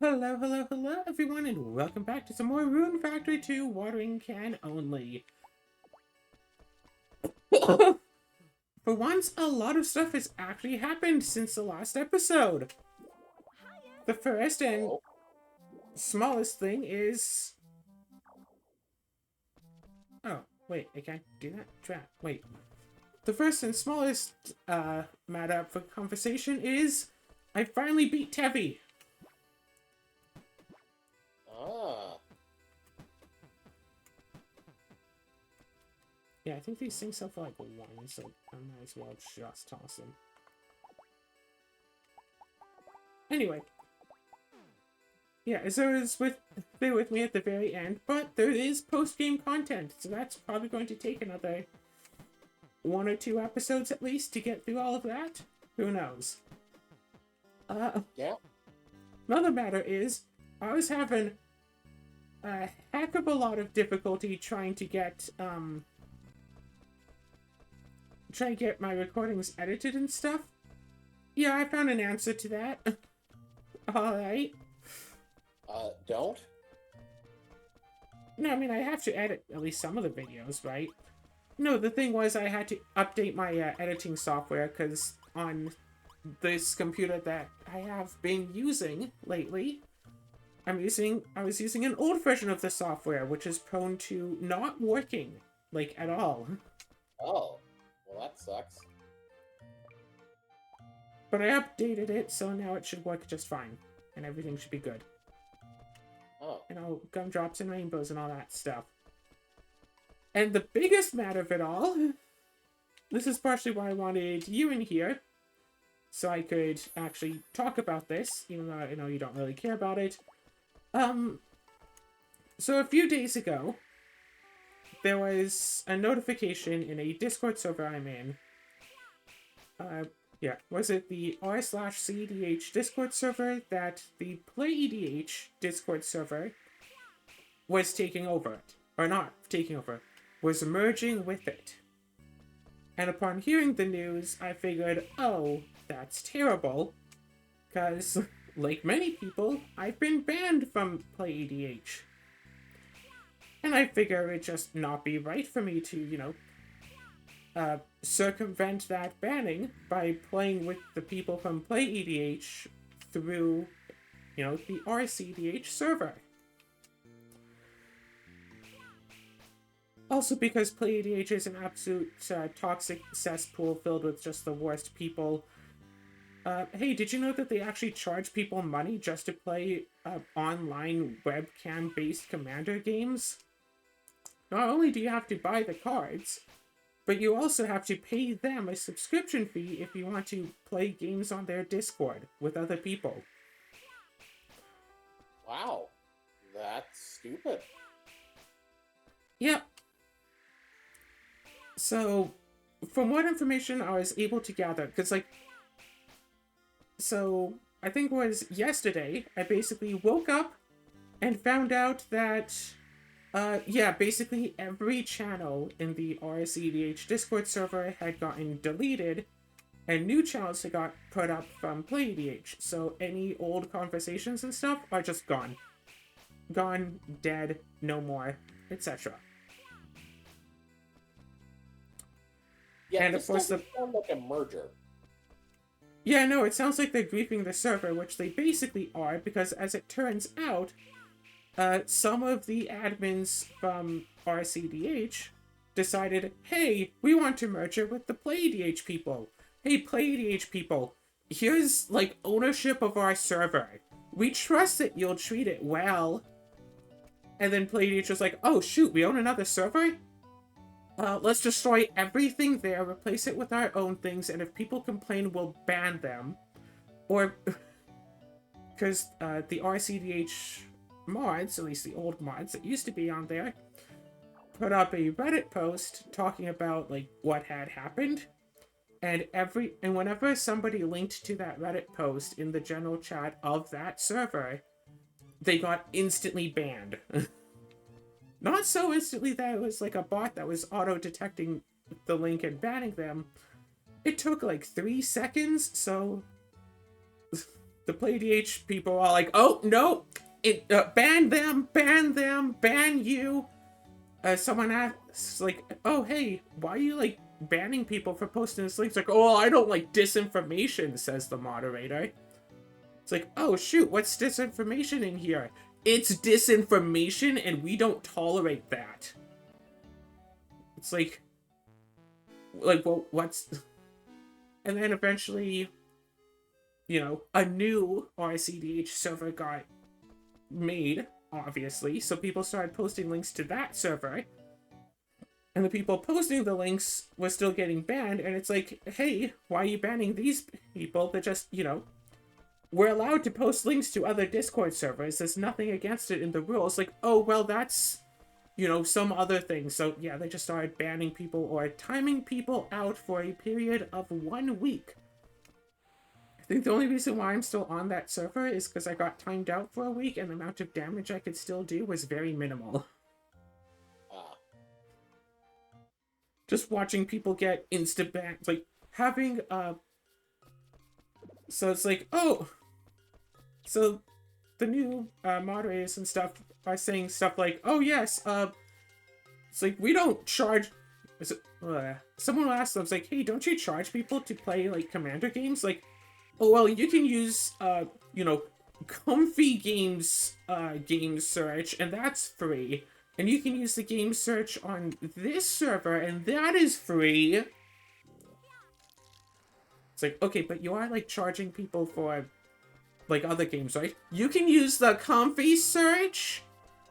Hello, hello, hello, everyone, and welcome back to some more Rune Factory 2 Watering Can Only. For once, a lot of stuff has actually happened since the last episode. The first and smallest thing is... Oh, wait, I can't do that? Trap, wait. The first and smallest matter for conversation is... I finally beat Tevi. Ah. Yeah, I think these things sell for like 1, so I might as well just toss them. Anyway. Yeah, so it's stay with me at the very end, but there is post-game content, so that's probably going to take another 1 or 2 episodes at least to get through all of that. Who knows? Yeah. Another matter is, I was having a heck of a lot of difficulty trying to get my recordings edited and stuff. Yeah, I found an answer to that. Alright. Don't? No, I mean, I have to edit at least some of the videos, right? No, the thing was I had to update my editing software, because on this computer that I have been using lately, I was using an old version of the software, which is prone to not working, like, at all. Oh. Well, that sucks. But I updated it, so now it should work just fine, and everything should be good. Oh. You know, gumdrops and rainbows and all that stuff. And the biggest matter of it all, this is partially why I wanted you in here, so I could actually talk about this, even though I know you don't really care about it. So a few days ago, there was a notification in a Discord server I'm in. Was it the r/cedh Discord server that the Play EDH Discord server was taking over it? Or not taking over, was merging with it. And upon hearing the news, I figured, oh, that's terrible. Because, like many people, I've been banned from Play EDH. And I figure it'd just not be right for me to, circumvent that banning by playing with the people from Play EDH through, the rCDH server. Also because Play EDH is an absolute toxic cesspool filled with just the worst people. Hey, did you know that they actually charge people money just to play online webcam-based Commander games? Not only do you have to buy the cards, but you also have to pay them a subscription fee if you want to play games on their Discord with other people. Wow. That's stupid. Yep. So, from what information I was able to gather, because, I think it was yesterday, I basically woke up and found out that, basically every channel in the rCDH Discord server had gotten deleted, and new channels had got put up from Play EDH, so any old conversations and stuff are just gone. Gone, dead, no more, etc. Yeah, And this of course doesn't sound like a merger. Yeah, no, it sounds like they're griefing the server, which they basically are, because as it turns out, some of the admins from rCDH decided, hey, we want to merge it with the Play EDH people. Hey, Play EDH people, here's, ownership of our server. We trust that you'll treat it well. And then Play EDH was like, oh, shoot, we own another server? Let's destroy everything there, replace it with our own things, and if people complain, we'll ban them. Or, because the rCDH mods, at least the old mods that used to be on there, put up a Reddit post talking about, what had happened. And whenever somebody linked to that Reddit post in the general chat of that server, they got instantly banned. Not so instantly that it was like a bot that was auto-detecting the link and banning them. It took 3 seconds, so the Play EDH people are like, oh no, ban them, ban you. Someone asks like, oh hey, why are you like banning people for posting this link? It's like, oh, I don't like disinformation, says the moderator. It's like, oh shoot, what's disinformation in here? It's disinformation and we don't tolerate that. It's like, well, what's... And then eventually, you know, a new RCDH server got made, obviously, so people started posting links to that server. And the people posting the links were still getting banned, and it's like, hey, why are you banning these people that just, you know, we're allowed to post links to other Discord servers. There's nothing against it in the rules. Like, oh, well, that's, you know, some other thing. So, yeah, they just started banning people or timing people out for a period of 1 week. I think the only reason why I'm still on that server is because I got timed out for a week and the amount of damage I could still do was very minimal. Just watching people get insta-banned, like, having, so it's like, oh, so the new moderators and stuff are saying stuff like, oh yes, it's like, we don't charge, someone asked them, it's like, hey, don't you charge people to play, like, Commander games? Like, oh, well, you can use, you know, Comfy Games, game search, and that's free. And you can use the game search on this server, and that is free. It's like, okay, but you are, like, charging people for, like, other games, right? You can use the Comfy search,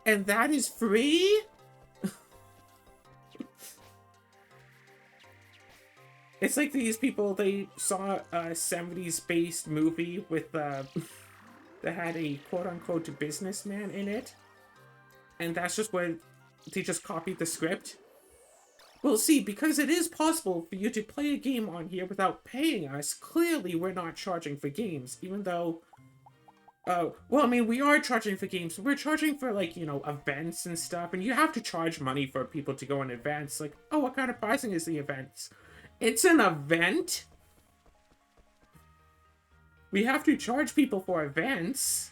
and that is free? It's like these people, they saw a 70s-based movie with, that had a quote-unquote businessman in it. And that's just where they just copied the script. Well, see, because it is possible for you to play a game on here without paying us, clearly we're not charging for games, even though... well, I mean, we are charging for games. We're charging for, like, you know, events and stuff, and you have to charge money for people to go on events. Like, oh, what kind of pricing is the events? It's an event? We have to charge people for events.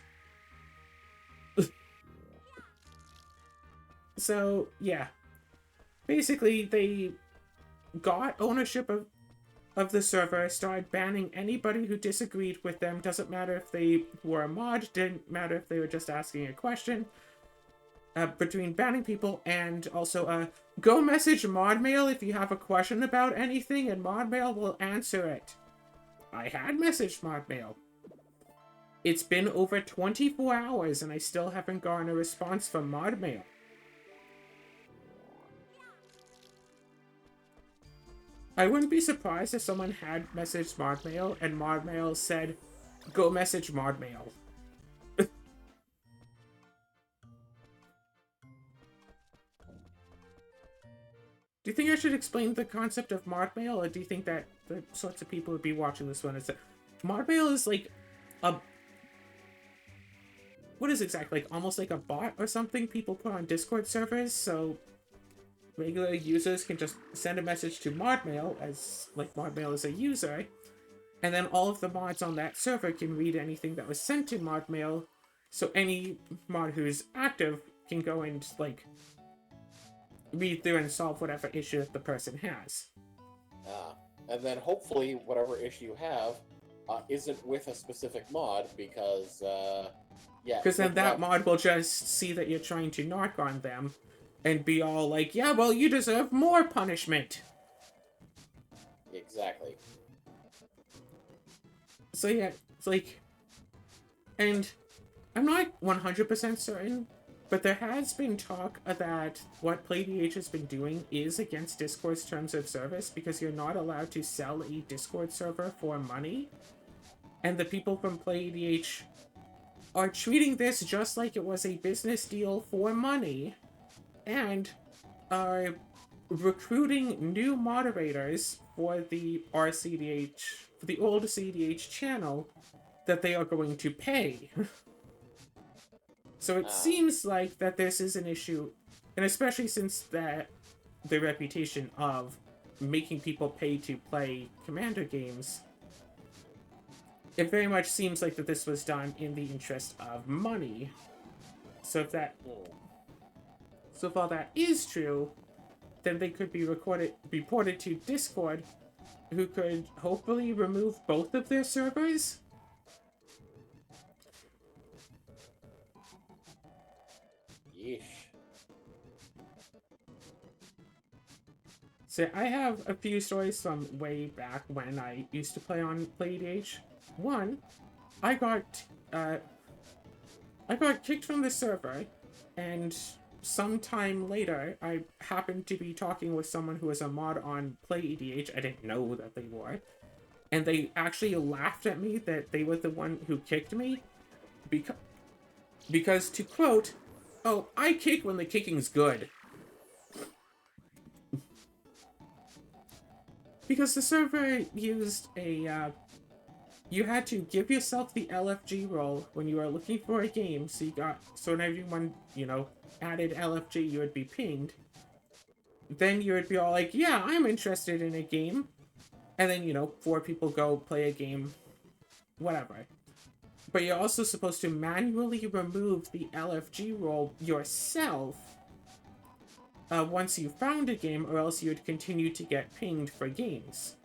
So, yeah. Basically, they got ownership of the server, started banning anybody who disagreed with them. Doesn't matter if they were a mod, didn't matter if they were just asking a question. Between banning people and also, go message ModMail if you have a question about anything, and ModMail will answer it. I had messaged ModMail. It's been over 24 hours, and I still haven't gotten a response from ModMail. I wouldn't be surprised if someone had messaged ModMail and ModMail said, go message ModMail. Do you think I should explain the concept of ModMail, or do you think that the sorts of people would be watching this one? ModMail is like a... What is exactly? Like, almost like a bot or something people put on Discord servers, so... regular users can just send a message to ModMail, as, like, ModMail is a user, and then all of the mods on that server can read anything that was sent to ModMail, so any mod who's active can go and, like, read through and solve whatever issue that the person has. And then hopefully whatever issue you have isn't with a specific mod, because, yeah. Because then that mod will just see that you're trying to knock on them, and be all like, yeah, well, you deserve more punishment. Exactly. So yeah, it's like... And I'm not 100% certain, but there has been talk that what PlayDH has been doing is against Discord's terms of service, because you're not allowed to sell a Discord server for money. And the people from PlayDH are treating this just like it was a business deal for money, and are recruiting new moderators for the RCDH, for the old CDH channel, that they are going to pay. So it seems like that this is an issue, and especially since the reputation of making people pay to play Commander games, it very much seems like that this was done in the interest of money. So if all that is true, then they could be reported to Discord, who could hopefully remove both of their servers. Yeesh. So I have a few stories from way back when I used to play EDH. One, I got kicked from the server, and sometime later, I happened to be talking with someone who was a mod on Play EDH. I didn't know that they were. And they actually laughed at me that they were the one who kicked me. Because to quote, "Oh, I kick when the kicking's good." Because the server used a, you had to give yourself the LFG role when you were looking for a game, so when everyone, added LFG, you would be pinged. Then you would be all like, yeah, I'm interested in a game. And then, 4 people go play a game, whatever. But you're also supposed to manually remove the LFG role yourself once you found a game, or else you would continue to get pinged for games.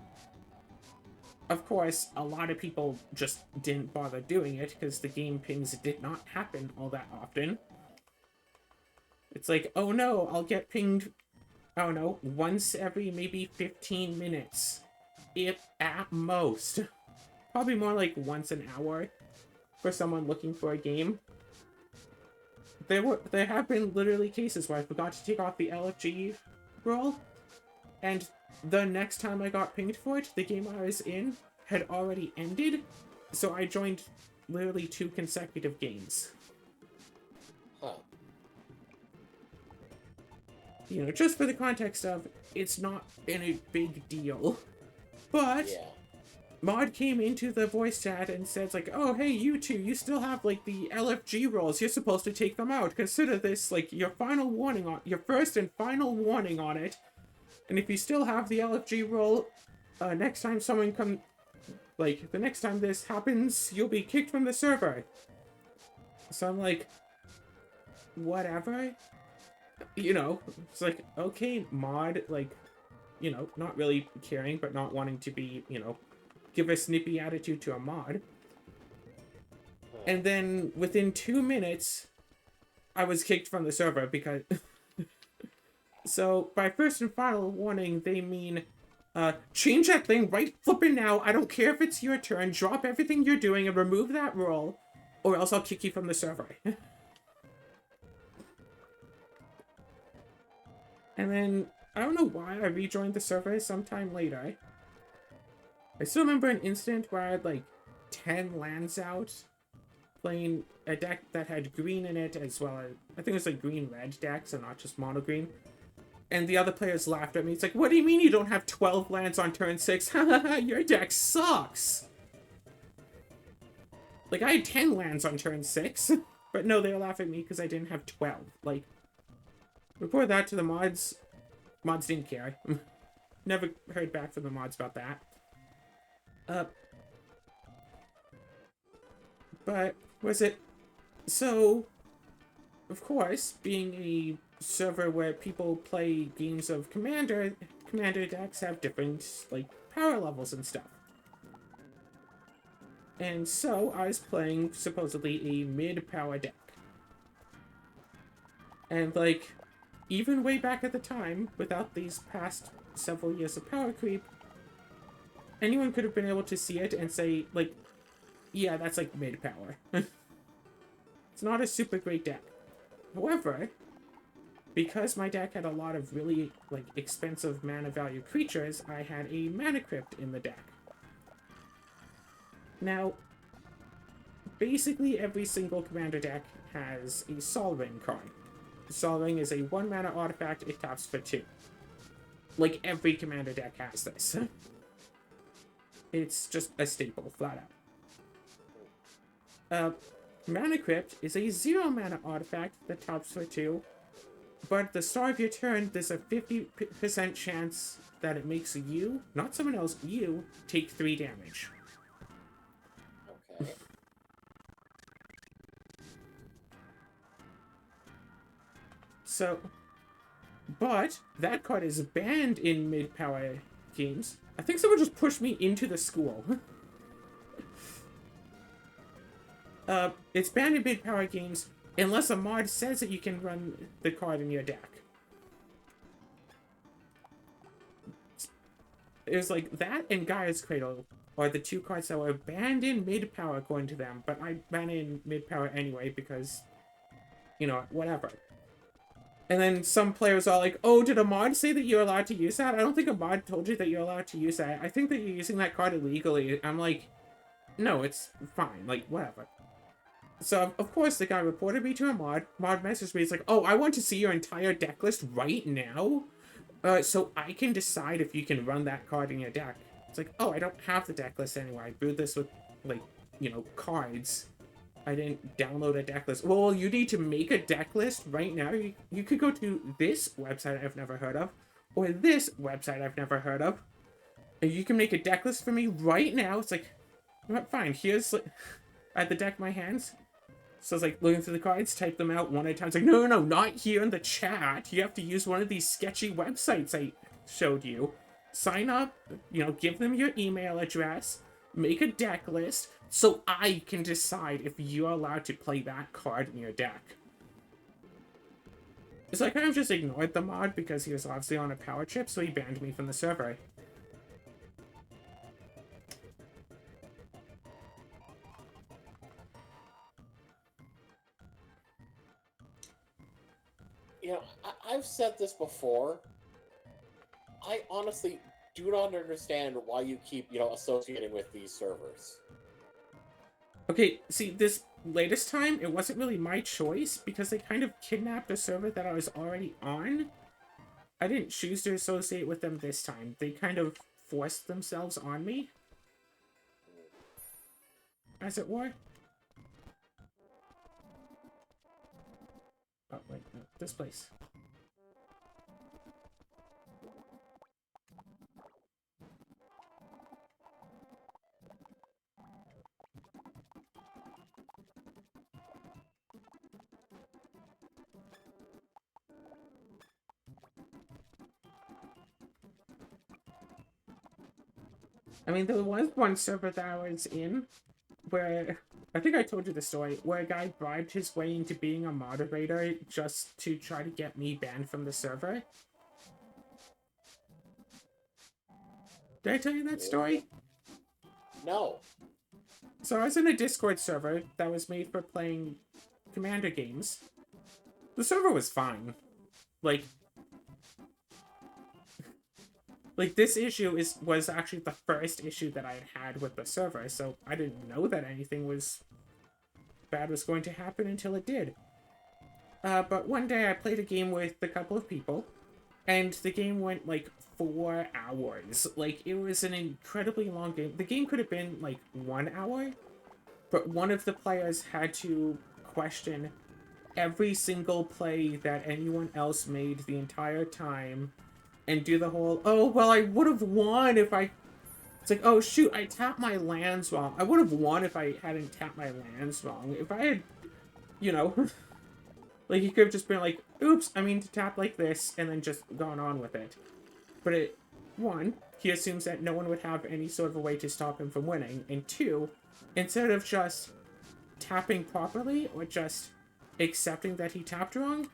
Of course, a lot of people just didn't bother doing it because the game pings did not happen all that often. It's like, oh no, I'll get pinged, I don't know, once every maybe 15 minutes. If at most. Probably more like once an hour for someone looking for a game. There have been literally cases where I forgot to take off the LFG role, and the next time I got pinged for it, the game I was in had already ended, so I joined literally 2 consecutive games. Huh. Just for the context of, it's not been a big deal. But Yeah. Mod came into the voice chat and says like, oh, hey, you two, you still have like the LFG roles. You're supposed to take them out. Consider this like your first and final warning on it. And if you still have the LFG role, next time the next time this happens, you'll be kicked from the server. So I'm like, whatever. It's like, okay, Mod, not really caring, but not wanting to be, give a snippy attitude to a mod. And then within 2 minutes, I was kicked from the server because... So, by first and final warning, they mean, change that thing right flippin' now. I don't care if it's your turn. Drop everything you're doing and remove that role, or else I'll kick you from the server. And then, I don't know why I rejoined the server sometime later. I still remember an instant where I had like 10 lands out, playing a deck that had green in it, as well as, I think it was like green-red decks and not just mono-green. And the other players laughed at me. It's like, what do you mean you don't have 12 lands on turn 6? Your deck sucks! Like, I had 10 lands on turn 6. But no, they were laughing at me because I didn't have 12. Like, report that to the mods. Mods didn't care. Never heard back from the mods about that. But, was it... So, of course, being a server where people play games of Commander decks have different, power levels and stuff. And so, I was playing, supposedly, a mid-power deck. And, even way back at the time, without these past several years of power creep, anyone could have been able to see it and say, yeah, that's, mid-power. It's not a super great deck. However, because my deck had a lot of really, expensive mana value creatures, I had a Mana Crypt in the deck. Now, basically every single Commander deck has a Sol Ring card. Sol Ring is a 1-mana artifact, it taps for 2. Every Commander deck has this. It's just a staple, flat out. Mana Crypt is a 0-mana artifact that taps for 2, but at the start of your turn, there's a 50% chance that it makes you, not someone else, you, take 3 damage. Okay. So, but that card is banned in mid-power games. I think someone just pushed me into the school. It's banned in mid-power games unless a mod says that you can run the card in your deck. It was like that and Gaia's Cradle are the two cards that were banned in mid-power according to them, but I ban in mid-power anyway because, you know, whatever. And then some players are like, oh, did a mod say that you're allowed to use that? I don't think a mod told you that you're allowed to use that. I think that you're using that card illegally. I'm like, no, it's fine. Like, whatever. So, of course, the guy reported me to a mod. Mod messaged me. He's like, oh, I want to see your entire deck list right now. So I can decide if you can run that card in your deck. It's like, oh, I don't have the deck list anyway. I brewed this with, like, you know, cards. I didn't download a deck list. Well, you need to make a deck list right now. You could go to this website I've never heard of, or this website I've never heard of, and you can make a deck list for me right now. It's like, fine, here's, like, I had the deck in my hands. So it's like looking through the cards, type them out one at a time. It's like, no, not here in the chat. You have to use one of these sketchy websites I showed you. Sign up, you know, give them your email address, make a deck list, so I can decide if you're allowed to play that card in your deck. So I kind of just ignored the mod because he was obviously on a power trip, so he banned me from the server. You know, I've said this before. I honestly do not understand why you keep, you know, associating with these servers. Okay, see, this latest time, it wasn't really my choice because they kind of kidnapped a server that I was already on. I didn't choose to associate with them this time. They kind of forced themselves on me, as it were. Oh, wait, no, this place. I mean, there was one server that I was in where, I think I told you the story, where a guy bribed his way into being a moderator just to try to get me banned from the server. Did I tell you that story? No. So I was in a Discord server that was made for playing Commander games. The server was fine. Like this issue was actually the first issue that I had with the server, so I didn't know that anything bad was going to happen until it did. But one day I played a game with a couple of people, and the game went like 4 hours. Like, it was an incredibly long game. The game could have been like 1 hour, but one of the players had to question every single play that anyone else made the entire time and do the whole, oh, well, I would have won if I... It's like, oh, shoot, I tapped my lands wrong. I would have won if I hadn't tapped my lands wrong. If I had, you know... like, he could have just been like, oops, I mean to tap like this, and then just gone on with it. But one, he assumes that no one would have any sort of a way to stop him from winning. And two, instead of just tapping properly or just accepting that he tapped wrong,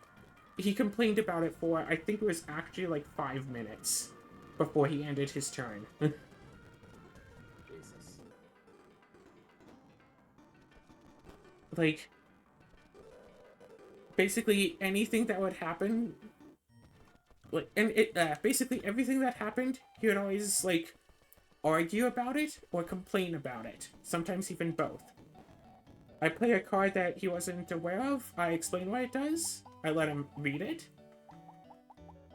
he complained about it for, I think it was actually like 5 minutes before he ended his turn. Jesus. Like, basically anything that would happen, like, and basically everything that happened, he would always, like, argue about it or complain about it. Sometimes even both. I play a card that he wasn't aware of, I explain what it does, I let him read it,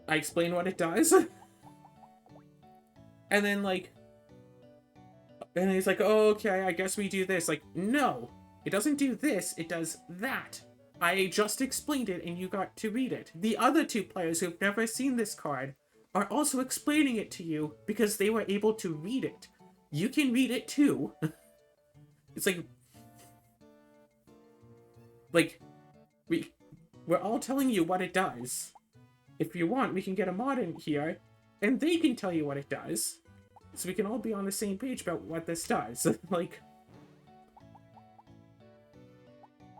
I explain what it does, and then, like, and he's like, oh, okay, I guess we do this. Like, no, it doesn't do this, it does that. I just explained it and you got to read it. The other two players who've never seen this card are also explaining it to you because they were able to read it. You can read it too. It's like, Like, we're all telling you what it does. If you want, we can get a mod in here, and they can tell you what it does. So we can all be on the same page about what this does. Like...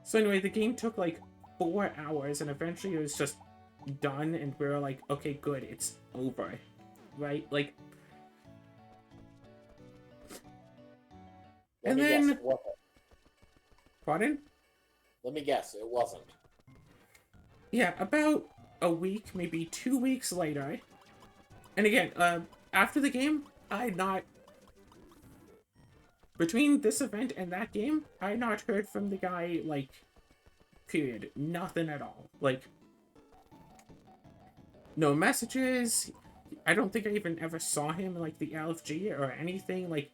So anyway, the game took like 4 hours, and eventually it was just done, and we were like, okay, good, it's over. Right? Like... Let And me guess, then... it wasn't. Pardon? Let me guess, it wasn't. Yeah, about a week, maybe 2 weeks later. And again, after the game, I had not... Between this event and that game, I had not heard from the guy, like, period. Nothing at all. Like, no messages. I don't think I even ever saw him in, like, the LFG or anything. Like,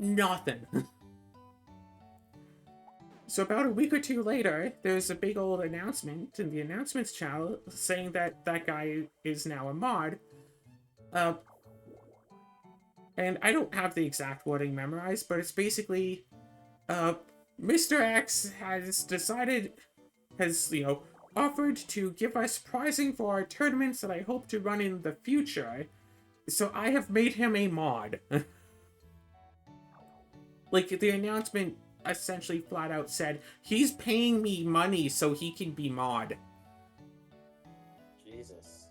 nothing. So about a week or two later, there's a big old announcement in the announcements channel saying that that guy is now a mod. And I don't have the exact wording memorized, but it's basically, Mr. X has decided, offered to give us prizing for our tournaments that I hope to run in the future. So I have made him a mod. Like, the announcement essentially flat out said, he's paying me money so he can be mod. Jesus.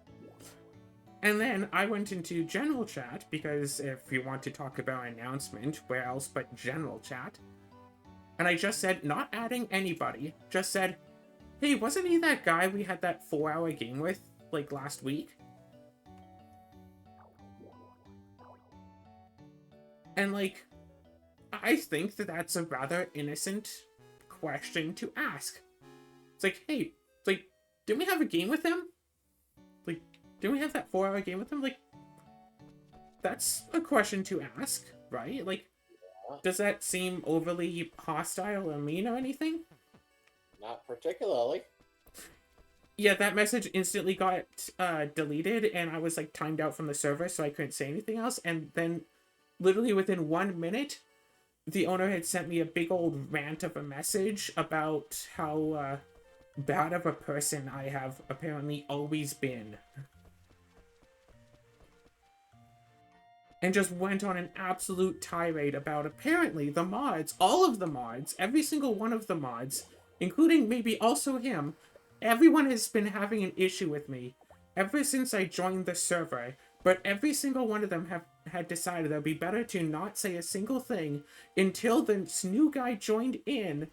And then I went into general chat, because if you want to talk about an announcement, where else but general chat? And I just said, not adding anybody, just said, hey, wasn't he that guy we had that 4-hour game with, like, last week? And, like, I think that that's a rather innocent question to ask. It's like, hey, like, didn't we have a game with him? Like, didn't we have that 4-hour game with him? Like, that's a question to ask, right? Like, does that seem overly hostile or mean or anything? Not particularly. Yeah, that message instantly got deleted, and I was, like, timed out from the server, so I couldn't say anything else. And then, literally within 1 minute, the owner had sent me a big old rant of a message about how bad of a person I have apparently always been. And just went on an absolute tirade about apparently the mods, all of the mods, every single one of the mods, including maybe also him, everyone has been having an issue with me ever since I joined the server. But every single one of them had decided it would be better to not say a single thing until this new guy joined in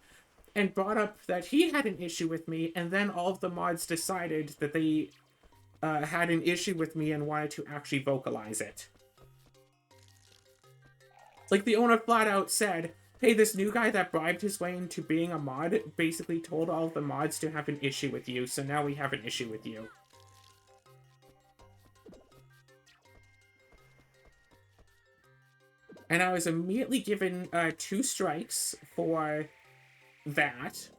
and brought up that he had an issue with me, and then all of the mods decided that they had an issue with me and wanted to actually vocalize it. Like, the owner flat out said, hey, this new guy that bribed his way into being a mod basically told all of the mods to have an issue with you, so now we have an issue with you. And I was immediately given 2 strikes for that.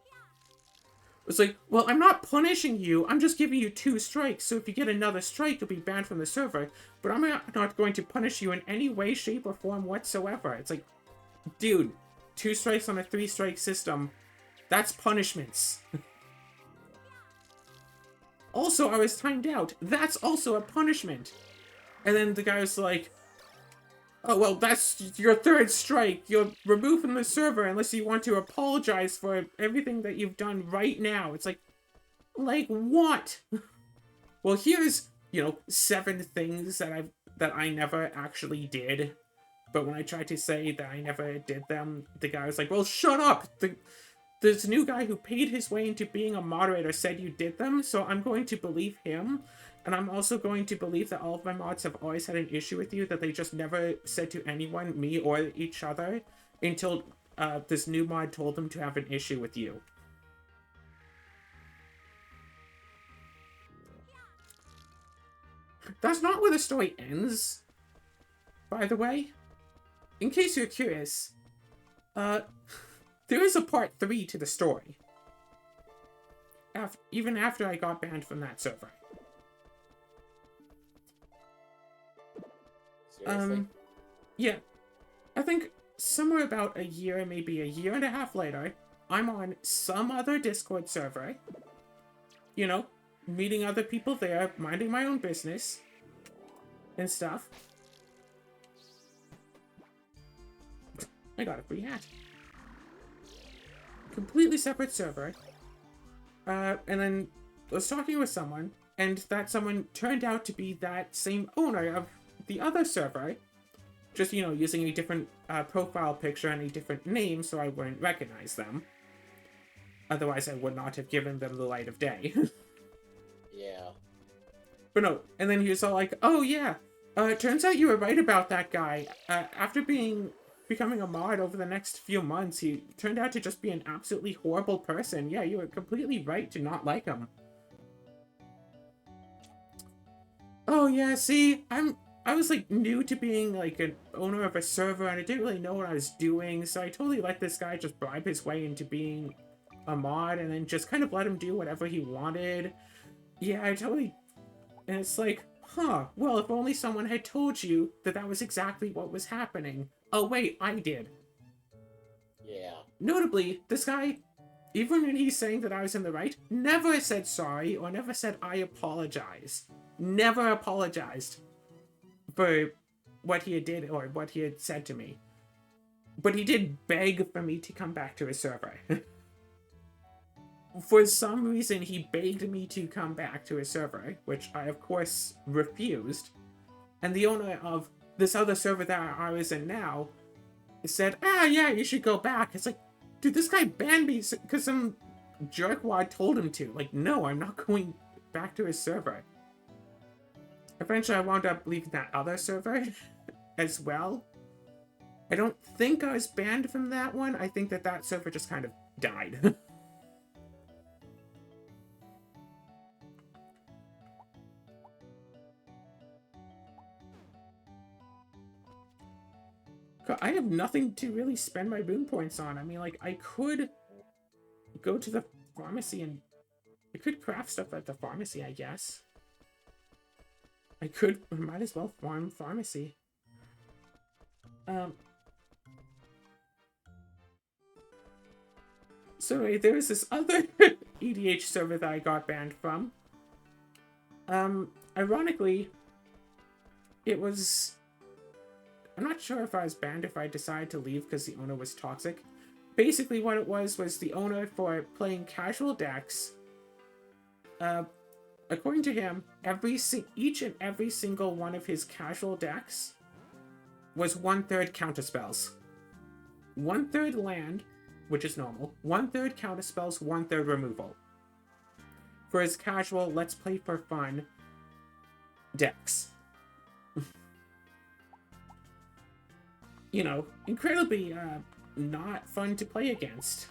It's like, well, I'm not punishing you, I'm just giving you 2 strikes, so if you get another strike, you'll be banned from the server, but I'm not going to punish you in any way, shape, or form whatsoever. It's like, dude, 2 strikes on a 3-strike system, that's punishments. Also, I was timed out, that's also a punishment. And then the guy was like, oh, well, that's your 3rd strike. You're removed from the server unless you want to apologize for everything that you've done right now. It's like what? Well, here's, 7 things that I never actually did. But when I tried to say that I never did them, the guy was like, well, shut up! This new guy who paid his way into being a moderator said you did them, so I'm going to believe him. And I'm also going to believe that all of my mods have always had an issue with you, that they just never said to anyone, me or each other, until this new mod told them to have an issue with you. That's not where the story ends, by the way. In case you're curious, there is a part 3 to the story. Even after I got banned from that server. Seriously? Yeah. I think somewhere about a year, maybe a year and a half later, I'm on some other Discord server, you know, meeting other people there, minding my own business and stuff. I got a free hat. Completely separate server. And then I was talking with someone, and that someone turned out to be that same owner of the other server. Just, you know, using a different profile picture and a different name so I wouldn't recognize them. Otherwise, I would not have given them the light of day. Yeah. But no, and then he was all like, oh yeah, turns out you were right about that guy. After becoming a mod over the next few months, he turned out to just be an absolutely horrible person. Yeah, you were completely right to not like him. Oh yeah, see, I was like new to being like an owner of a server and I didn't really know what I was doing, so I totally let this guy just bribe his way into being a mod and then just kind of let him do whatever he wanted. Yeah, I totally... And it's like, huh, well, if only someone had told you that that was exactly what was happening. Oh wait, I did. Yeah. Notably, this guy, even when he's saying that I was in the right, never said sorry or never said I apologize. Never apologized for what he had did or what he had said to me. But he did beg for me to come back to his server. For some reason, he begged me to come back to his server, which I, of course, refused. And the owner of this other server that I was in now said, yeah, you should go back. It's like, dude, this guy banned me because some jerkwad told him to. Like, no, I'm not going back to his server. Eventually, I wound up leaving that other server as well. I don't think I was banned from that one. I think that server just kind of died. I have nothing to really spend my boon points on. I mean, like, I could go to the pharmacy and I could craft stuff at the pharmacy, I guess. I might as well farm pharmacy. So anyway, there was this other EDH server that I got banned from. Ironically, it was... I'm not sure if I was banned if I decided to leave because the owner was toxic. Basically, what it was the owner for playing casual decks. According to him, each and every single one of his casual decks was 1/3 counterspells. 1/3 land, which is normal. 1/3 counterspells, 1/3 removal. For his casual, let's play for fun decks. You know, incredibly not fun to play against.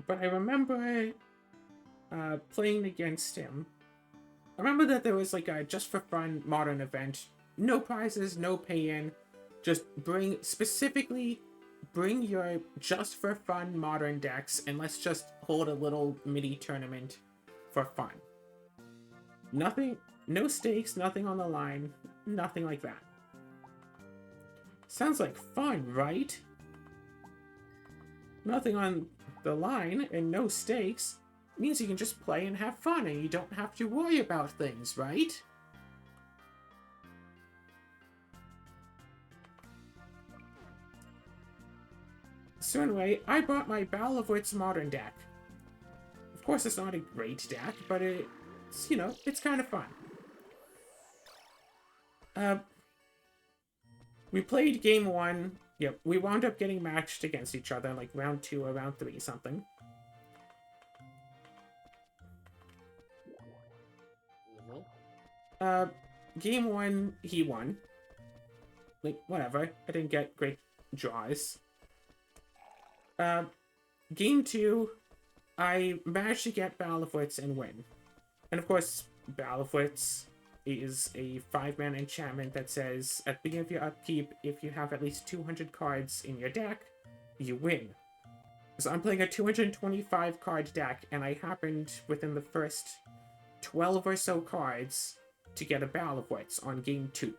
But I remember playing against him. I remember that there was like a just for fun modern event. No prizes, no pay-in. Just bring your just for fun modern decks and let's just hold a little mini tournament for fun. Nothing, no stakes, nothing on the line, nothing like that. Sounds like fun, right? Nothing on the line and no stakes means you can just play and have fun and you don't have to worry about things, right? So anyway, I bought my Battle of Wits modern deck. Of course, it's not a great deck, but it's, you know, it's kind of fun. We played game 1. Yep, we wound up getting matched against each other, like round 2 or round 3 something. Game 1, he won. Like, whatever. I didn't get great draws. Game 2, I managed to get Battle of Wits and win. And of course, Battle of Wits is a 5-mana enchantment that says, at the beginning of your upkeep, if you have at least 200 cards in your deck, you win. So I'm playing a 225 card deck, and I happened, within the first 12 or so cards, to get a Battle of Wits on game 2.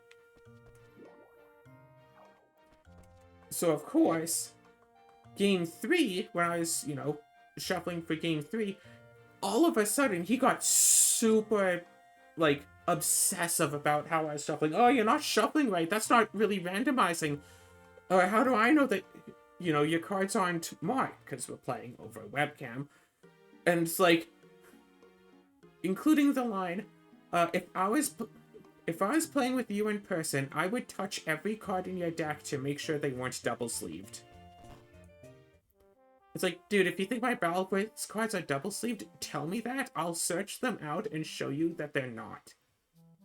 So of course, game 3, when I was, shuffling for game 3, all of a sudden he got super, obsessive about how I was shuffling. Oh, you're not shuffling right. That's not really randomizing. Or how do I know that, your cards aren't marked? Because we're playing over a webcam. And it's like, including the line, if I was playing with you in person, I would touch every card in your deck to make sure they weren't double-sleeved. It's like, dude, if you think my Battle Blitz cards are double-sleeved, tell me that. I'll search them out and show you that they're not.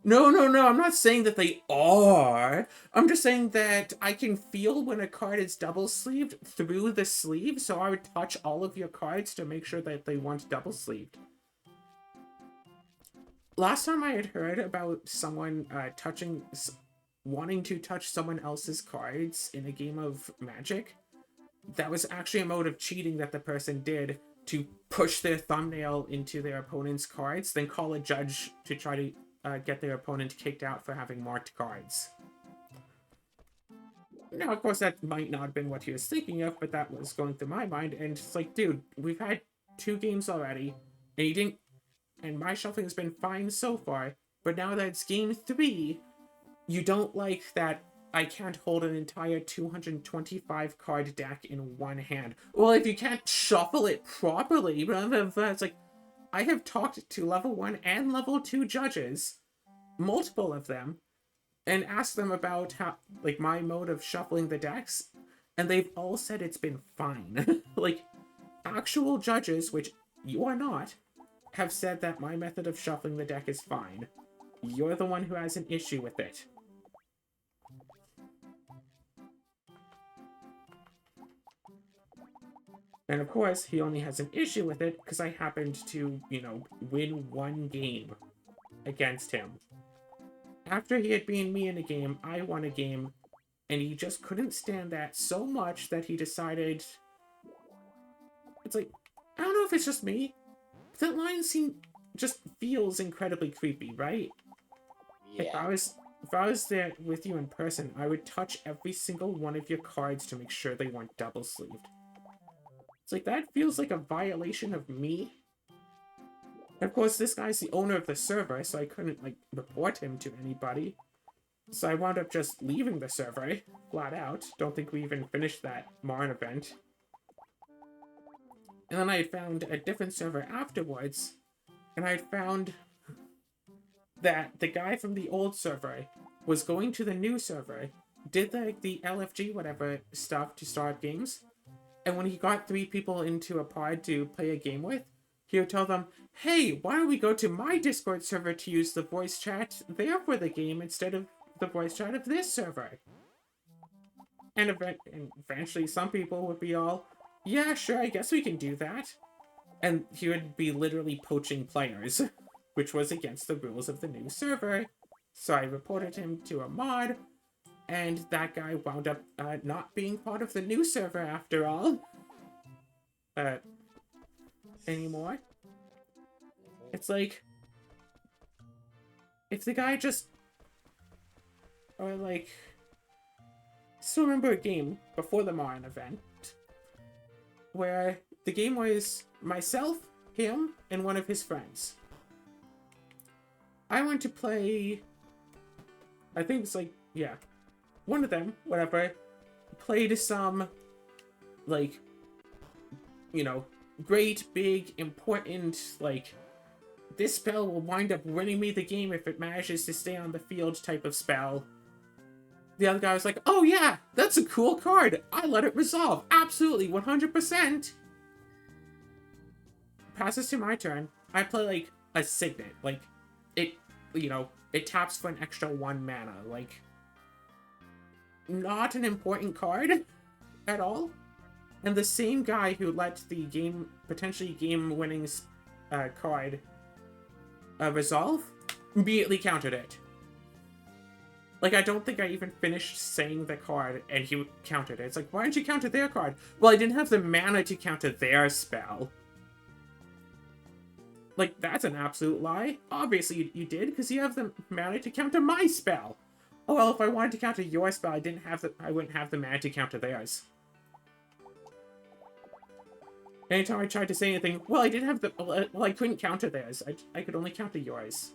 No, I'm not saying that they are. I'm just saying that I can feel when a card is double-sleeved through the sleeve, so I would touch all of your cards to make sure that they weren't double-sleeved. Last time I had heard about someone wanting to touch someone else's cards in a game of Magic, that was actually a mode of cheating that the person did to push their thumbnail into their opponent's cards, then call a judge to try to get their opponent kicked out for having marked cards. Now, of course, that might not have been what he was thinking of, but that was going through my mind, and it's like, dude, we've had 2 games already, and my shuffling has been fine so far, but now that it's game 3, you don't like that I can't hold an entire 225 card deck in one hand. Well, if you can't shuffle it properly, it's like, I have talked to level 1 and level 2 judges, multiple of them, and asked them about how, my mode of shuffling the decks, and they've all said it's been fine. Actual judges, which you are not, have said that my method of shuffling the deck is fine. You're the one who has an issue with it. And of course, he only has an issue with it because I happened to, win 1 game against him. After he had beaten me in a game, I won a game, and he just couldn't stand that so much that he decided... It's like, I don't know if it's just me, but that line just feels incredibly creepy, right? Yeah. If I was there with you in person, I would touch every single one of your cards to make sure they weren't double-sleeved. It's like, that feels like a violation of me. And of course, this guy's the owner of the server, so I couldn't, report him to anybody. So I wound up just leaving the server, flat out. Don't think we even finished that Marn event. And then I had found a different server afterwards, and I had found that the guy from the old server was going to the new server, did the LFG whatever stuff to start games, and when he got 3 people into a pod to play a game with, he would tell them, hey, why don't we go to my Discord server to use the voice chat there for the game instead of the voice chat of this server? And eventually some people would be all, yeah, sure, I guess we can do that. And he would be literally poaching players, which was against the rules of the new server. So I reported him to a mod, and that guy wound up not being part of the new server after all. Anymore. It's like, if the guy just... Or still remember a game before the Marn event, where the game was myself, him, and one of his friends. I went to play... I think it's one of them, whatever, played some, great, big, important, this spell will wind up winning me the game if it manages to stay on the field type of spell. The other guy was like, oh yeah, that's a cool card. I let it resolve. Absolutely, 100%. Passes to my turn. I play, a Signet. It taps for an extra 1 mana. Not an important card at all. And the same guy who let the potentially game-winning card resolve, immediately countered it. Like, I don't think I even finished saying the card, and he countered it. It's like, why didn't you counter their card? Well, I didn't have the mana to counter their spell. Like, that's an absolute lie. Obviously, you did, because you have the mana to counter my spell. Oh, well, if I wanted to counter your spell, I wouldn't have the mana to counter theirs. Anytime I tried to say anything, well, I didn't have the... Well, I couldn't counter theirs. I could only counter yours.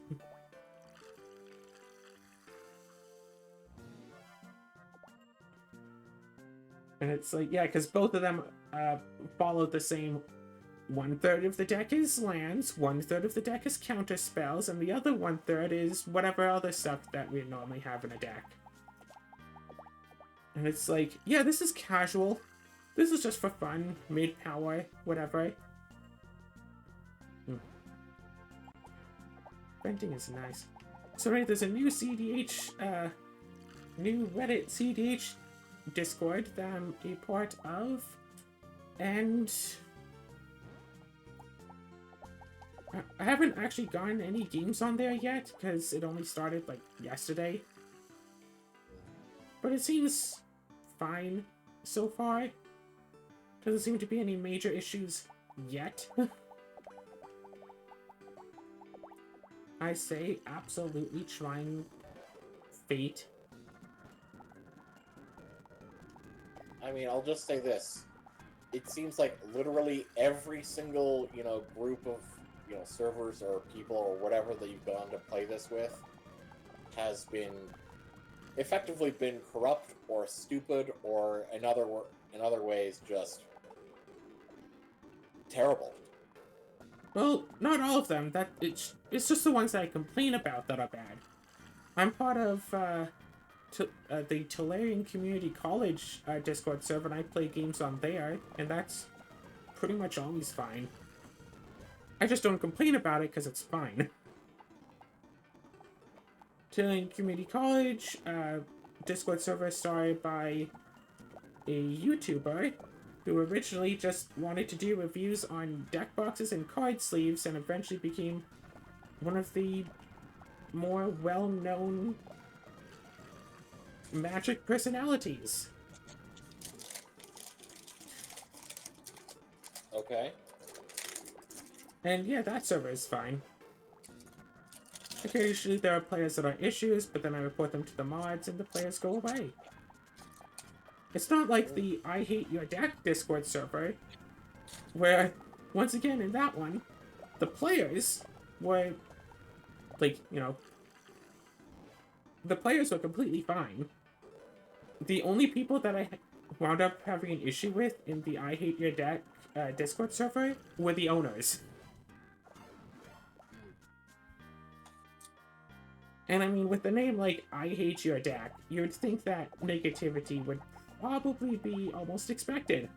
And it's like, yeah, because both of them follow the same 1/3 of the deck is lands, 1/3 of the deck is counter spells, and the other 1/3 is whatever other stuff that we normally have in a deck. And it's like, yeah, this is casual. This is just for fun, mid-power, whatever. Venting is nice. So right, there's a new CDH, new Reddit CDH Discord that I'm a part of, and I haven't actually gotten any games on there yet because it only started like yesterday, but it seems fine so far. Doesn't seem to be any major issues yet. I say absolutely trying fate. I mean, I'll just say this. It seems like literally every single, group of, servers or people or whatever that you've gone to play this with has been effectively been corrupt or stupid or in other ways just terrible. Well, not all of them. It's just the ones that I complain about that are bad. I'm part of the Tolarian Community College Discord server, and I play games on there, and that's pretty much always fine. I just don't complain about it because it's fine. Tolarian Community College Discord server started by a YouTuber who originally just wanted to do reviews on deck boxes and card sleeves, and eventually became one of the more well-known Magic personalities. Okay. And yeah, that server is fine. Occasionally there are players that are issues, but then I report them to the mods and the players go away. It's not like the I Hate Your Deck Discord server, where, once again in that one, the players were, like, the players were completely fine. The only people that I wound up having an issue with in the I Hate Your Deck Discord server were the owners. And I mean, with the name like I Hate Your Deck, you would think that negativity would probably be almost expected.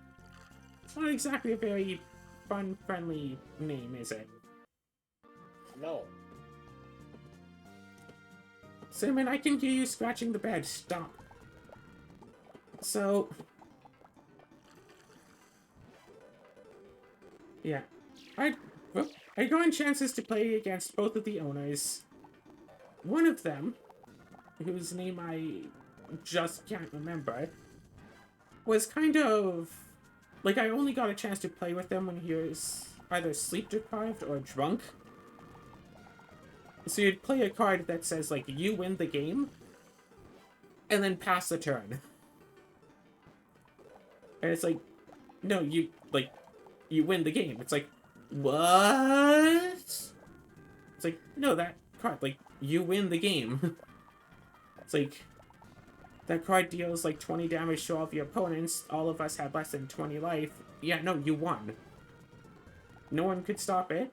It's not exactly a very fun, friendly name, is it? No. Simon, I can hear you scratching the bed. Stop. So... yeah. I got chances to play against both of the owners. One of them, whose name I just can't remember, was kind of... like, I only got a chance to play with him when he was either sleep-deprived or drunk. So you'd play a card that says, like, you win the game, and then pass the turn. And it's like, no, you win the game. It's like, what? It's like, no, that card, like, you win the game. It's like, that card deals, like, 20 damage to all of your opponents. All of us had less than 20 life. Yeah, no, you won. No one could stop it,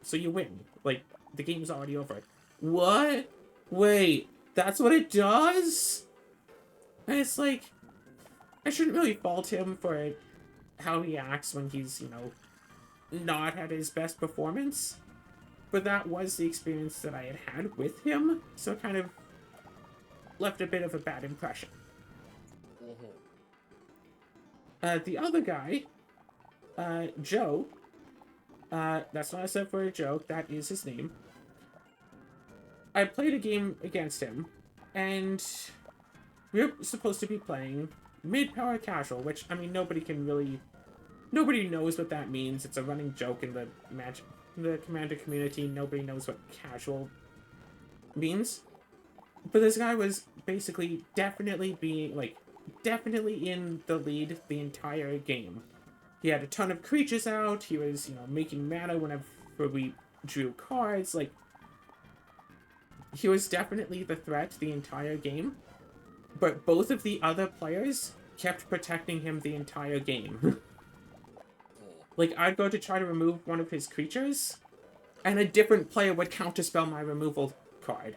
so you win. Like, the game's already over. What? Wait, that's what it does? And it's like, I shouldn't really fault him for how he acts when he's, not at his best performance. But that was the experience that I had with him, so it kind of left a bit of a bad impression. Mm-hmm. The other guy, Joe, that's not a set for a joke, that is his name. I played a game against him, And we're supposed to be playing mid-power casual, which, I mean, nobody knows what that means. It's a running joke in the Commander community. Nobody knows what casual means. But this guy was basically definitely in the lead the entire game. He had a ton of creatures out. He was, making mana whenever we drew cards. Like, he was definitely the threat the entire game. But both of the other players kept protecting him the entire game. Like, I'd go to try to remove one of his creatures, and a different player would counterspell my removal card.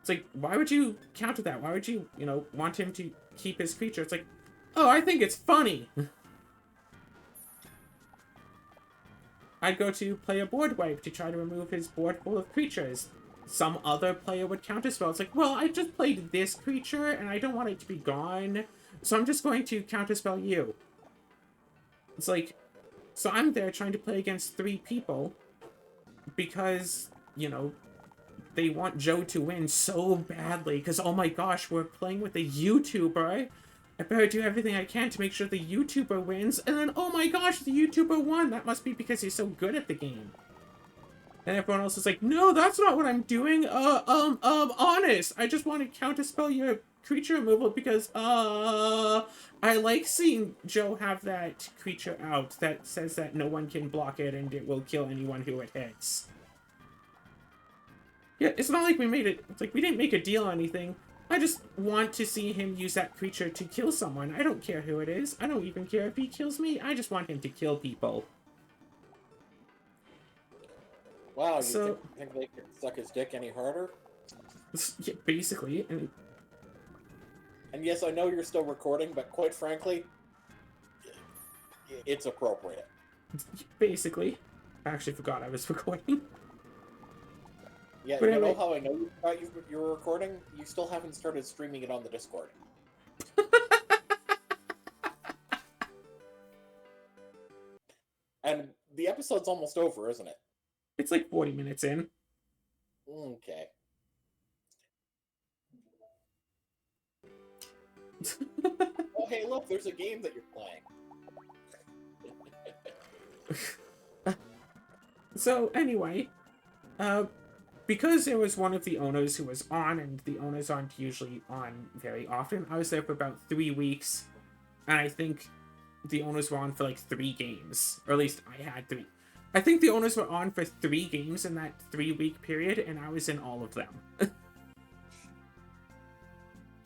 It's like, why would you counter that? Why would you, want him to keep his creature? It's like, oh, I think it's funny. I'd go to play a board wipe to try to remove his board full of creatures. Some other player would counterspell. It's like, well, I just played this creature, and I don't want it to be gone, so I'm just going to counterspell you. It's like, so I'm there trying to play against 3 people because, they want Joe to win so badly because, oh my gosh, we're playing with a YouTuber. I better do everything I can to make sure the YouTuber wins. And then, oh my gosh, the YouTuber won. That must be because he's so good at the game. And everyone else is like, no, that's not what I'm doing. Honest. I just want to counterspell your creature removal because, I like seeing Joe have that creature out that says that no one can block it and it will kill anyone who it hits. Yeah, it's not like we made it. It's like we didn't make a deal or anything. I just want to see him use that creature to kill someone. I don't care who it is. I don't even care if he kills me. I just want him to kill people. Wow, you think they could suck his dick any harder? Yeah, basically. And yes, I know you're still recording, but quite frankly, it's appropriate. Basically. I actually forgot I was recording. Yeah, but anyway, know how I know you were recording? You still haven't started streaming it on the Discord. And the episode's almost over, isn't it? It's like 40 minutes in. Okay. Oh, hey, look, there's a game that you're playing. So, anyway, because there was one of the owners who was on, and the owners aren't usually on very often, I was there for about 3 weeks, and I think the owners were on for like 3 games, or at least I had 3. I think the owners were on for 3 games in that 3-week period, and I was in all of them.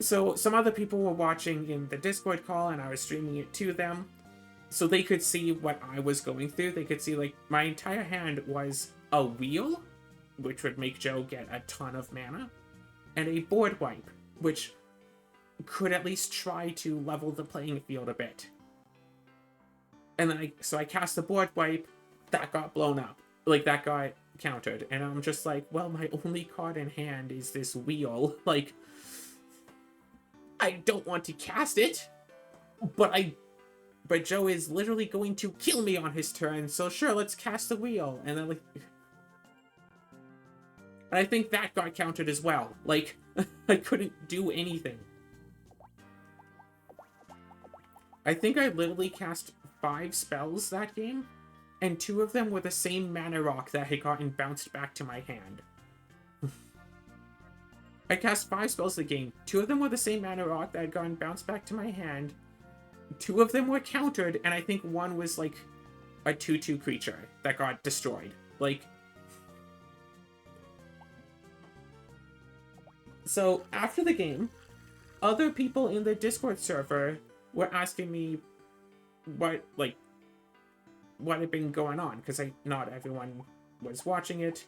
So some other people were watching in the Discord call, and I was streaming it to them, so they could see what I was going through. They could see, like, my entire hand was a wheel, which would make Joe get a ton of mana, and a board wipe, which could at least try to level the playing field a bit. And then I cast the board wipe, that got blown up. Like, that got countered. And I'm just like, well, my only card in hand is this wheel. Like, I don't want to cast it, but Joe is literally going to kill me on his turn, so sure, let's cast the wheel. And then, like, and I think that got countered as well. Like, I couldn't do anything. I think I literally cast 5 spells that game, and 2 of them were the same mana rock that had gotten bounced back to my hand. I cast 5 spells the game. 2 of them were the same mana rock that had gotten bounced back to my hand. 2 of them were countered, and I think 1 was like a 2/2 creature that got destroyed. Like, so after the game, other people in the Discord server were asking me what had been going on, because not everyone was watching it.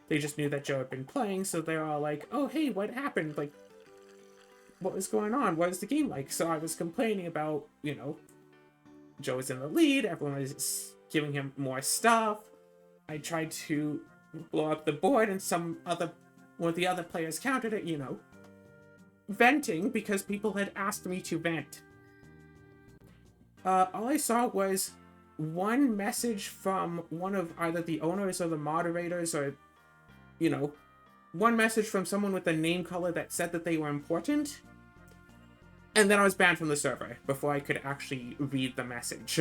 They just knew that Joe had been playing, so they were all like, oh, hey, what happened? Like, what was going on? What was the game like? So I was complaining about, Joe was in the lead, everyone was giving him more stuff. I tried to blow up the board, and one of the other players countered it, venting, because people had asked me to vent. All I saw was one message from one of either the owners or the moderators, or, one message from someone with a name color that said that they were important, and then I was banned from the server before I could actually read the message.